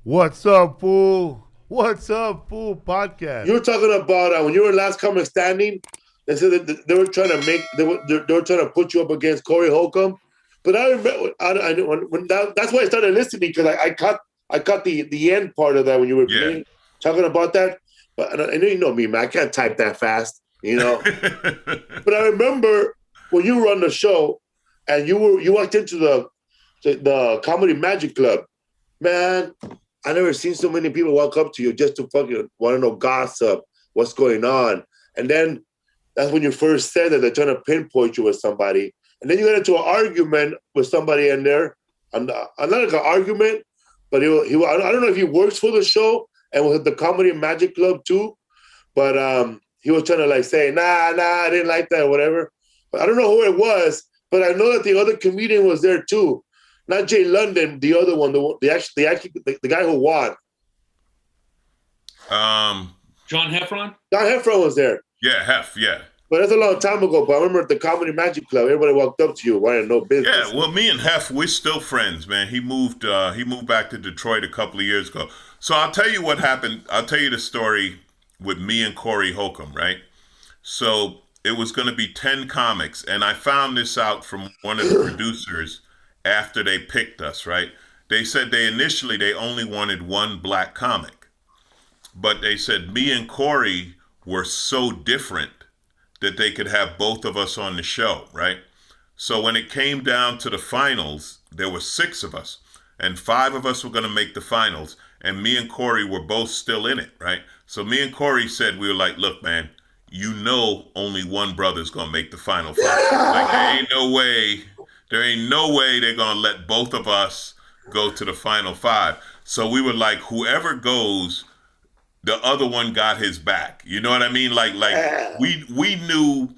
What's up, fool? What's up, fool? Podcast. You were talking about when you were last comic standing. They said that they were trying to they were trying to put you up against Corey Holcomb. But I remember that's why I started listening because I caught the end part of that when you were talking about that. But I know you know me, man. I can't type that fast, you know. But I remember when you were on the show and you walked into the Comedy Magic Club, man. I never seen so many people walk up to you just to fucking want to know gossip, what's going on. And then that's when you first said that they're trying to pinpoint you with somebody. And then you got into an argument with somebody in there. Not like an argument, but I don't know if he works for the show and with the Comedy Magic Club too. But he was trying to like say, nah, I didn't like that or whatever. But I don't know who it was, but I know that the other comedian was there too. Not Jay London, the other one, the guy who won. John Heffron? John Heffron was there. Yeah, Hef, yeah. But that's a long time ago. But I remember at the Comedy Magic Club, everybody walked up to you, wanted no business. Yeah, well, me and Hef, we're still friends, man. He moved back to Detroit a couple of years ago. So I'll tell you what happened. I'll tell you the story with me and Corey Holcomb, right? So it was going to be 10 comics, and I found this out from one of the producers after they picked us, right? They said they only wanted one black comic. But they said me and Corey were so different that they could have both of us on the show, right? So when it came down to the finals, there were 6 of us, and 5 of us were going to make the finals, and me and Corey were both still in it, right? So me and Corey said, we were like, look, man, you know only one brother's going to make the final 5. Like, there ain't no way they're going to let both of us go to the final 5. So we were like, whoever goes, the other one got his back. You know what I mean? Like we knew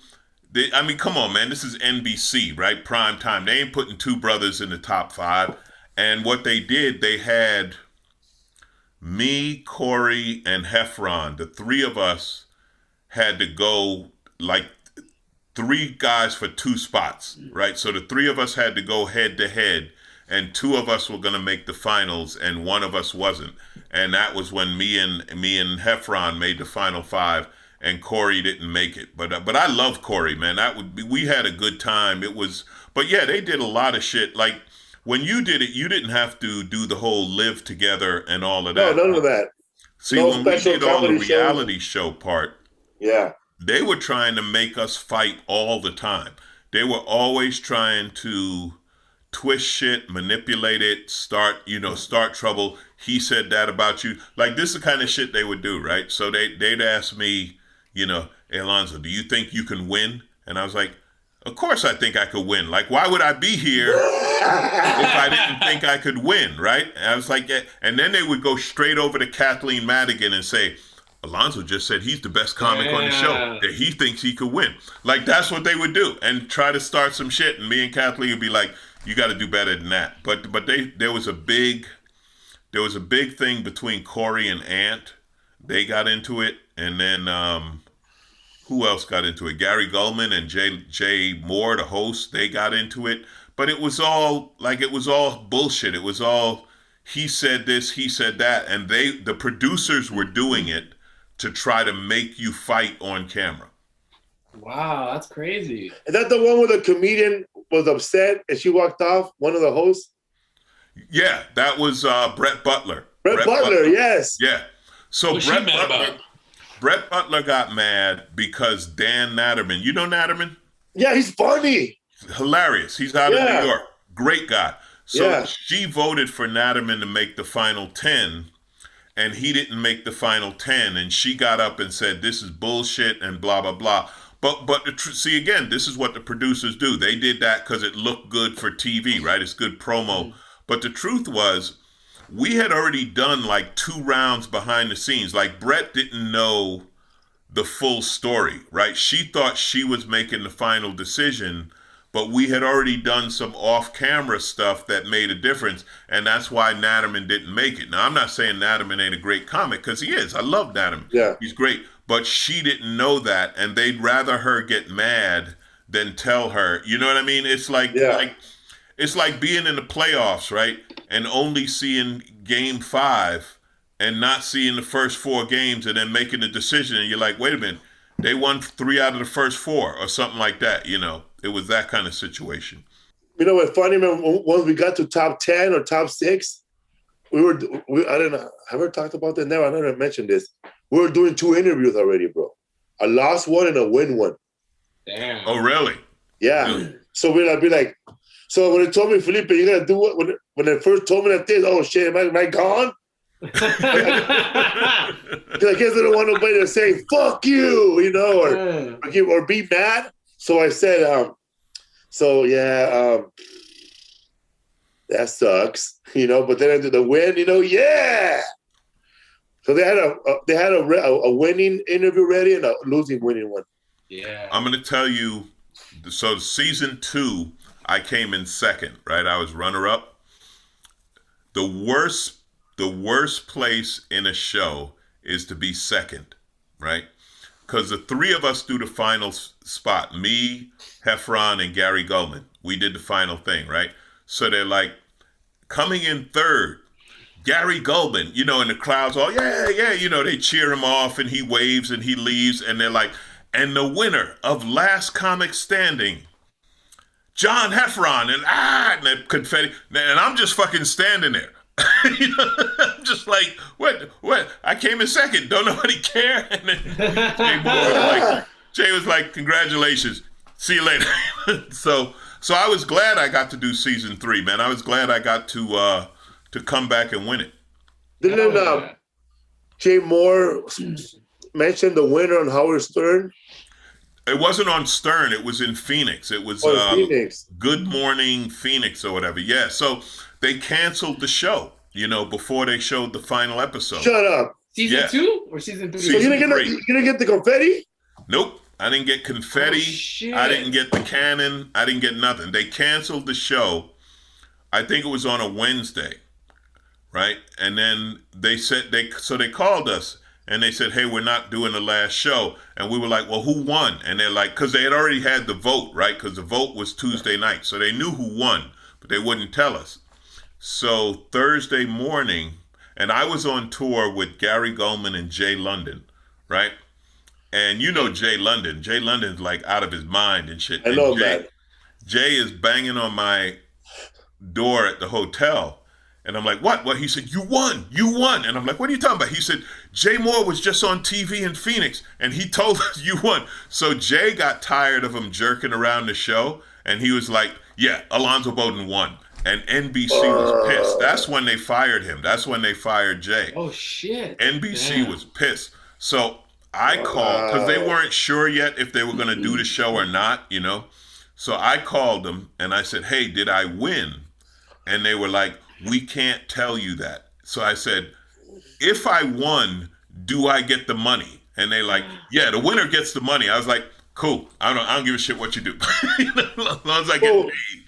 that, I mean, come on, man. This is NBC, right? Prime time. They ain't putting 2 brothers in the top 5. And what they did, they had me, Corey, and Heffron. The 3 of us had to go like 3 guys for 2 spots, right? So the 3 of us had to go head to head, and 2 of us were going to make the finals, and 1 of us wasn't. And that was when me and Heffron made the final 5, and Corey didn't make it. But I love Corey, man. We had a good time. But yeah, they did a lot of shit. Like when you did it, you didn't have to do the whole live together and all of that. No, none of that. See, when we did all the reality show part, yeah. They were trying to make us fight all the time. They were always trying to twist shit, manipulate it, start trouble. He said that about you. Like, this is the kind of shit they would do, right? So they'd ask me, hey, Alonzo, do you think you can win? And I was like, of course I think I could win. Like, why would I be here if I didn't think I could win, right? And I was like, yeah. And then they would go straight over to Kathleen Madigan and say, Alonzo just said he's the best comic on the show, that he thinks he could win. Like, that's what they would do, and try to start some shit. And me and Kathleen would be like, you got to do better than that. But there was a big thing between Corey and Ant. They got into it, and then who else got into it? Gary Gulman and Jay Moore, the host, they got into it. But it was all bullshit. It was all, he said this, he said that, and the producers were doing it to try to make you fight on camera. Wow, that's crazy. Is that the one where the comedian was upset and she walked off, one of the hosts? Yeah, that was Brett Butler. Brett Butler, yes. Yeah. So Brett Butler got mad because Dan Natterman, you know Natterman? Yeah, he's funny. Hilarious. He's out of New York. Great guy. So she voted for Natterman to make the final 10, and he didn't make the final 10, and she got up and said, this is bullshit and blah, blah, blah. But see, again, this is what the producers do. They did that because it looked good for TV, right? It's good promo. But the truth was, we had already done like 2 rounds behind the scenes. Like, Brett didn't know the full story, right? She thought she was making the final decision, but we had already done some off-camera stuff that made a difference, and that's why Natterman didn't make it. Now, I'm not saying Natterman ain't a great comic, because he is. I love Natterman. Yeah. He's great. But she didn't know that, and they'd rather her get mad than tell her. You know what I mean? It's like, it's like being in the playoffs, right? and only seeing game 5 and not seeing the first 4 games and then making a decision. And you're like, wait a minute, they won 3 out of the first 4 or something like that. You know, it was that kind of situation. You know what's funny, man? Once we got to top 10 or top 6, I don't know. Have I ever talked about that? Never. I never mentioned this. We were doing 2 interviews already, bro. A lost one and a win one. Damn. Oh, really? Yeah. So we'd be like, so when they told me, Felipe, you gotta do what? When they first told me that this, oh shit, am I gone? Because I guess they don't want nobody to say "fuck you," you know, or be mad. So I said, that sucks, you know. But then I did the win, you know, yeah. So they had a winning interview ready and a losing winning one. Yeah. I'm gonna tell you. So season 2, I came in second, right? I was runner-up. The worst place in a show is to be second, right? Because the 3 of us do the final spot. Me, Heffron, and Gary Gulman. We did the final thing, right? So they're like, coming in third, Gary Gulman, you know, and the crowd's all, yeah, you know, they cheer him off and he waves and he leaves and they're like, and the winner of Last Comic Standing, John Heffron, and the confetti, and I'm just fucking standing there. You know, I'm just like, what? I came in second. Don't nobody care? And then Jay was like, congratulations. See you later. So I was glad I got to do season 3, man. I was glad I got to come back and win it. Didn't Jay Moore mention the winner on Howard Stern? It wasn't on Stern. It was in Phoenix. It was Phoenix. Good Morning Phoenix or whatever. Yeah. So they canceled the show, you know, before they showed the final episode. Shut up. Season 2 or season 3? So you didn't get the confetti? Nope. I didn't get confetti. Oh, shit. I didn't get the cannon. I didn't get nothing. They canceled the show. I think it was on a Wednesday, right? And then they said they called us. And they said, hey, we're not doing the last show. And we were like, well, who won? And they're like, because they had already had the vote, right? Because the vote was Tuesday night. So they knew who won, but they wouldn't tell us. So Thursday morning, and I was on tour with Gary Gulman and Jay London, right? And you know Jay London. Jay London's like out of his mind and shit. I know that. Jay is banging on my door at the hotel. And I'm like, what? Well, he said, you won. And I'm like, what are you talking about? He said, Jay Moore was just on TV in Phoenix, and he told us you won. So Jay got tired of him jerking around the show, and he was like, yeah, Alonzo Bodden won. And NBC was pissed. That's when they fired him. That's when they fired Jay. Oh, shit. NBC was pissed. So I called, because they weren't sure yet if they were going to do the show or not, you know. So I called them, and I said, hey, did I win? And they were like, we can't tell you that. So I said, if I won, do I get the money? And they like, yeah, the winner gets the money. I was like, cool. I don't give a shit what you do. As long as I get paid.